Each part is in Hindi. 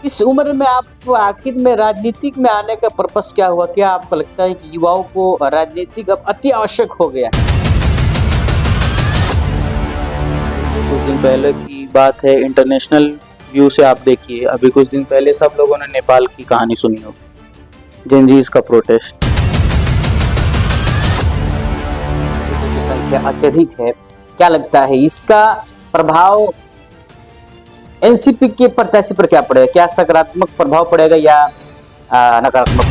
इस उम्र में आपको आखिर में राजनीतिक में आने का पर्पस क्या हुआ? क्या आपको लगता है कि युवाओं को राजनीतिक अब अति आवश्यक हो गया है? कुछ दिन पहले की बात है, इंटरनेशनल व्यू से आप देखिए, अभी कुछ दिन पहले सब लोगों ने नेपाल की कहानी सुनी होगी, जेनजीज का प्रोटेस्ट। की संख्या अत्यधिक है, क्या लगता है इसका प्रभाव एनसीपी के प्रत्याशी पर क्या पड़ेगा? क्या सकारात्मक प्रभाव पड़ेगा या नकारात्मक?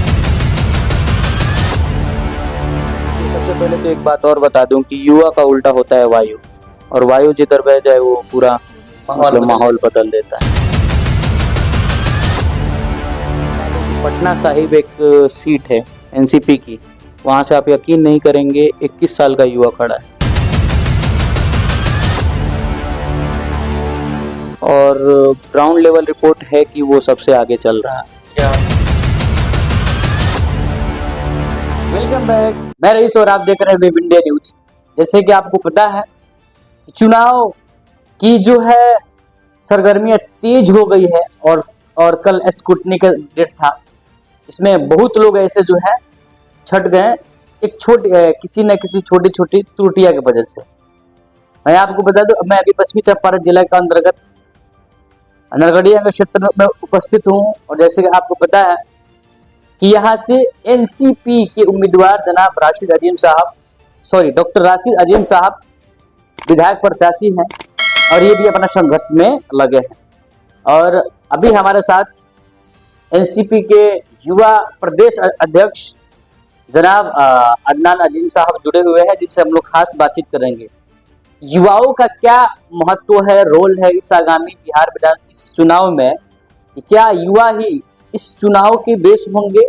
सबसे पहले तो एक बात और बता दूं कि युवा का उल्टा होता है वायु, और वायु जिधर बह जाए वो पूरा माहौल बदल देता है। पटना साहिब एक सीट है एनसीपी की, वहां से आप यकीन नहीं करेंगे 21 साल का युवा खड़ा है, और ग्राउंड लेवल रिपोर्ट है कि वो सबसे आगे चल रहा है। वेलकम बैक, मैं रईस और आप देख रहे हैं वेब इंडिया न्यूज। जैसे कि आपको पता है, चुनाव की जो है सरगर्मियां तेज हो गई है और कल स्क्रूटनी का डेट था। इसमें बहुत लोग ऐसे जो है छट गए एक किसी न किसी छोटी छोटी त्रुटियां की वजह से। मैं आपको बता दूं, मैं अभी पश्चिमी चंपारण जिला के अंतर्गत नरगढ़िया के क्षेत्र में उपस्थित हूँ, और जैसे कि आपको पता है कि यहाँ से एनसीपी के उम्मीदवार जनाब डॉक्टर राशिद अजीम साहब विधायक प्रत्याशी हैं, और ये भी अपना संघर्ष में लगे हैं। और अभी हमारे साथ एनसीपी के युवा प्रदेश अध्यक्ष जनाब अदनान अजीम साहब जुड़े हुए हैं, जिससे हम लोग खास बातचीत करेंगे। युवाओं का क्या महत्व है, रोल है इस आगामी बिहार विधान इस चुनाव में? क्या युवा ही इस चुनाव के बेस होंगे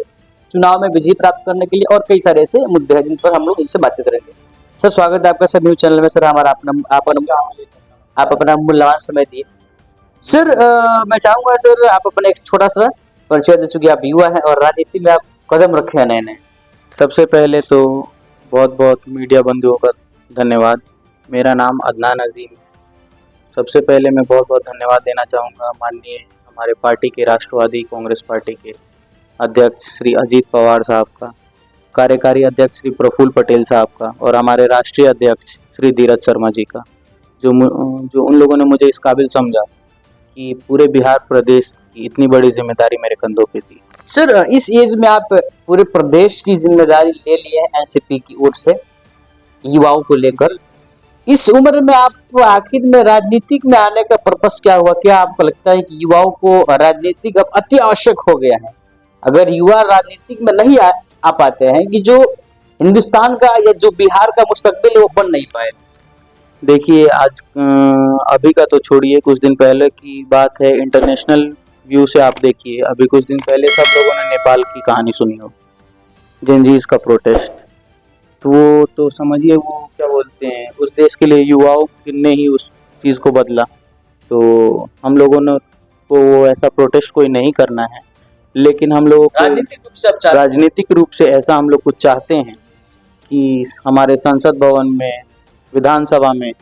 चुनाव में विजय प्राप्त करने के लिए? और कई सारे ऐसे मुद्दे हैं जिन पर हम लोग इनसे बातचीत करेंगे। सर, स्वागत है आपका सर न्यूज चैनल में। सर, आप अपना मूल्यवान समय दिए। सर, मैं चाहूंगा सर आप अपना एक छोटा सा परिचय दे, चुके आप युवा हैं और राजनीति में आप कदम रखे हैं नए नए। सबसे पहले तो बहुत बहुत मीडिया बंधुओं का धन्यवाद। मेरा नाम अदनान अजीम है। सबसे पहले मैं बहुत बहुत धन्यवाद देना चाहूँगा माननीय हमारे पार्टी के राष्ट्रवादी कांग्रेस पार्टी के अध्यक्ष श्री अजीत पवार साहब का, कार्यकारी अध्यक्ष श्री प्रफुल्ल पटेल साहब का, और हमारे राष्ट्रीय अध्यक्ष श्री धीरज शर्मा जी का, जो उन लोगों ने मुझे इस काबिल समझा कि पूरे बिहार प्रदेश की इतनी बड़ी जिम्मेदारी मेरे कंधों पे थी। सर, इस एज में आप पूरे प्रदेश की जिम्मेदारी ले लिए हैं एनसीपी की ओर से युवाओं को लेकर। इस उम्र में आपको आखिर में राजनीतिक में आने का पर्पस क्या हुआ? क्या आपको लगता है कि युवाओं को राजनीतिक अब अति आवश्यक हो गया है? अगर युवा राजनीतिक में नहीं आ पाते हैं कि जो हिंदुस्तान का या जो बिहार का मुस्तकबिल है वो बन नहीं पाए। देखिए, आज अभी का तो छोड़िए, कुछ दिन पहले की बात है, इंटरनेशनल व्यू से आप देखिए, अभी कुछ दिन पहले सब लोगों ने नेपाल की कहानी सुनी होगी, जेनजीज का प्रोटेस्ट। तो समझिए वो क्या बोलते हैं, उस देश के लिए युवाओं ने ही उस चीज़ को बदला। तो हम लोगों ने को ऐसा प्रोटेस्ट कोई नहीं करना है, लेकिन हम लोगों को राजनीतिक रूप से ऐसा हम लोग कुछ चाहते हैं कि हमारे संसद भवन में, विधानसभा में,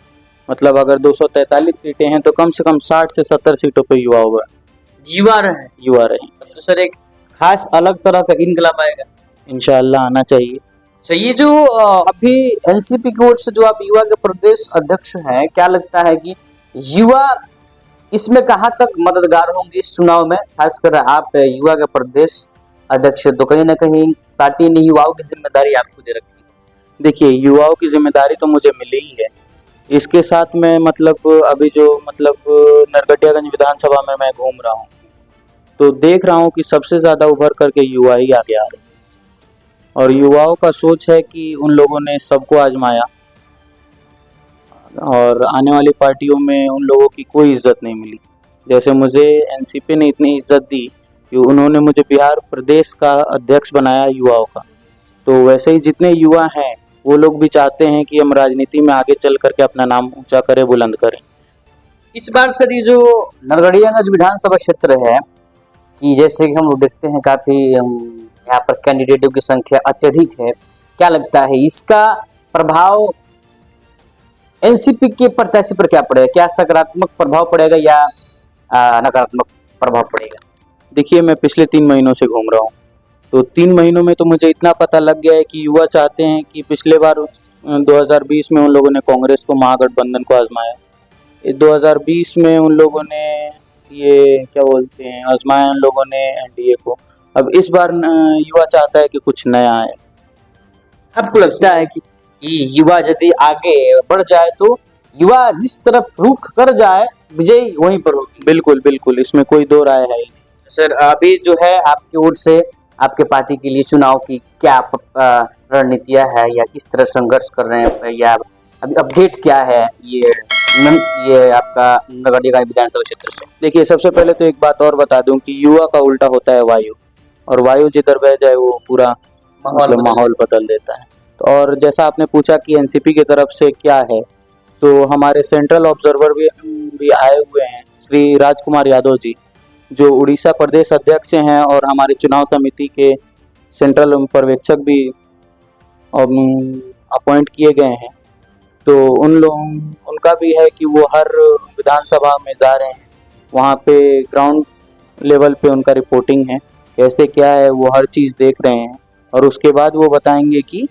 मतलब अगर 243 सीटें हैं तो कम से कम 60 से 70 सीटों पे युवा रहे। तो सर एक खास अलग तरह का इनकलाब आएगा इंशाअल्लाह, आना चाहिए। तो ये जो अभी एनसीपी की ओर से जो आप युवा के प्रदेश अध्यक्ष हैं, क्या लगता है कि युवा इसमें कहाँ तक मददगार होंगे इस चुनाव में? खासकर आप युवा के प्रदेश अध्यक्ष, तो कहीं ना कहीं पार्टी ने युवाओं की जिम्मेदारी आपको दे रखी है। देखिए, युवाओं की जिम्मेदारी तो मुझे मिली ही है, इसके साथ में अभी जो नरकटियागंज विधानसभा में मैं घूम रहा हूँ, तो देख रहा हूँ कि सबसे ज़्यादा उभर करके युवा ही आगे आ रहे हैं, और युवाओं का सोच है कि उन लोगों ने सबको आजमाया, और आने वाली पार्टियों में उन लोगों की कोई इज्जत नहीं मिली। जैसे मुझे एनसीपी ने इतनी इज्जत दी कि उन्होंने मुझे बिहार प्रदेश का अध्यक्ष बनाया युवाओं का, तो वैसे ही जितने युवा हैं वो लोग भी चाहते हैं कि हम राजनीति में आगे चल करके अपना नाम ऊंचा करें, बुलंद करें। इस बार सर ये जो नरगढ़ियागंज विधानसभा क्षेत्र है, कि जैसे कि हम लोग देखते हैं काफी यहाँ पर कैंडिडेटों की संख्या अत्यधिक है, क्या लगता है इसका प्रभाव एनसीपी के प्रत्याशी पर क्या पड़ेगा? क्या सकारात्मक प्रभाव पड़ेगा या नकारात्मक प्रभाव पड़ेगा? देखिए, मैं पिछले 3 महीनों से घूम रहा हूँ, तो 3 महीनों में तो मुझे इतना पता लग गया है कि युवा चाहते हैं कि पिछले बार 2020 में उन लोगों ने कांग्रेस को, महागठबंधन को आजमाया। 2020 में उन लोगों ने ये क्या बोलते हैं, आजमाया उन लोगों ने एनडीए को। अब इस बार युवा चाहता है कि कुछ नया आए। आपको लगता है कि युवा यदि आगे बढ़ जाए तो युवा जिस तरफ रुख कर जाए विजयी वहीं पर होगी? बिल्कुल बिल्कुल, इसमें कोई दो राय है ही नहीं। सर, अभी जो है आपकी ओर से आपके पार्टी के लिए चुनाव की क्या रणनीतियां है, या किस तरह संघर्ष कर रहे हैं, या अभी अपडेट क्या है ये आपका नगरनिगम विधानसभा क्षेत्र से? देखिए, सबसे पहले तो एक बात और बता दूं कि युवा का उल्टा होता है वायु, और वायु जिधर बह जाए वो पूरा माहौल बदल देता है। तो और जैसा आपने पूछा कि एनसीपी की तरफ से क्या है, तो हमारे सेंट्रल ऑब्जर्वर भी आए हुए हैं, श्री राजकुमार यादव जी, जो उड़ीसा प्रदेश अध्यक्ष हैं और हमारे चुनाव समिति के सेंट्रल पर्यवेक्षक भी अपॉइंट किए गए हैं। तो उनका भी है कि वो हर विधानसभा में जा रहे हैं, वहाँ पे ग्राउंड लेवल पे उनका रिपोर्टिंग है, कैसे क्या है वो हर चीज़ देख रहे हैं, और उसके बाद वो बताएंगे कि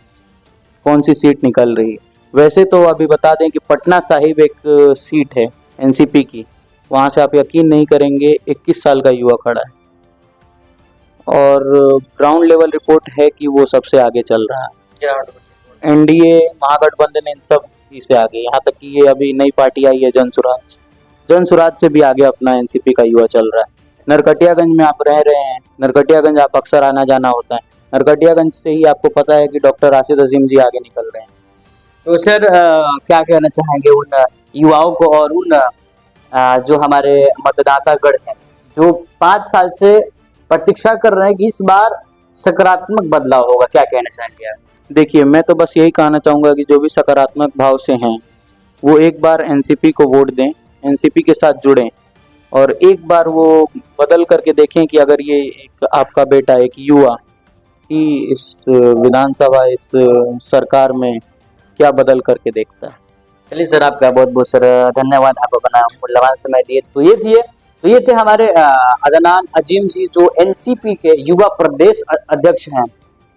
कौन सी सीट निकल रही है। वैसे तो अभी बता दें कि पटना साहिब एक सीट है एनसीपी की, वहाँ से आप यकीन नहीं करेंगे 21 साल का युवा खड़ा है, और ग्राउंड लेवल रिपोर्ट है कि वो सबसे आगे चल रहा है। एनडीए, महागठबंधन, इन सब से आगे, यहाँ तक कि ये अभी नई पार्टी आई है जनसुराज से भी आगे अपना एनसीपी का युवा चल रहा है। नरकटियागंज में आप रह रहे हैं, नरकटियागंज आप अक्सर आना जाना होता है, नरकटियागंज से ही आपको पता है कि डॉक्टर राशिद अजीम जी आगे निकल रहे हैं। तो सर, क्या कहना चाहेंगे उन युवाओं को और उन जो हमारे मतदातागण हैं जो 5 साल से प्रतीक्षा कर रहे हैं कि इस बार सकारात्मक बदलाव होगा, क्या कहना चाहेंगे आप? देखिए, मैं तो बस यही कहना चाहूँगा कि जो भी सकारात्मक भाव से हैं वो एक बार एनसीपी को वोट दें, एनसीपी के साथ जुड़ें, और एक बार वो बदल करके देखें कि अगर ये एक आपका बेटा, एक युवा ही इस विधानसभा, इस सरकार में क्या बदल करके देखता है। चलिए सर, आपका बहुत बहुत सर धन्यवाद, आप अपना मूल्यवान समय दिए। तो ये थे हमारे अदनान अजीम जी, जो एनसीपी के युवा प्रदेश अध्यक्ष हैं।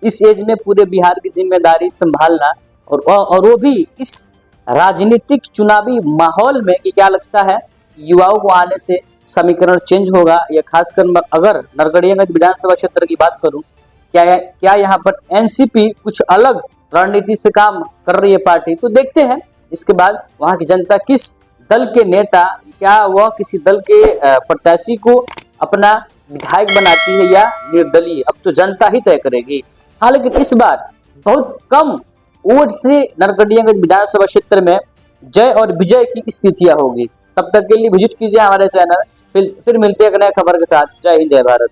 इस एज में पूरे बिहार की जिम्मेदारी संभालना, और वो भी इस राजनीतिक चुनावी माहौल में, कि क्या लगता है युवाओं को आने से समीकरण चेंज होगा, या खासकर अगर नरकटियागंज विधानसभा क्षेत्र की बात करूं, क्या यहाँ पर एनसीपी कुछ अलग रणनीति से काम कर रही है पार्टी? तो देखते हैं इसके बाद वहां की जनता किस दल के नेता, क्या वह किसी दल के प्रत्याशी को अपना विधायक बनाती है या निर्दलीय, अब तो जनता ही तय करेगी। हाँ, लेकिन इस बार बहुत कम वोट से नरकटियागंज विधानसभा क्षेत्र में जय और विजय की स्थितियां होगी। तब तक के लिए विजिट कीजिए हमारे चैनल। फिर मिलते हैं एक नए खबर के साथ। जय हिंद, जय भारत।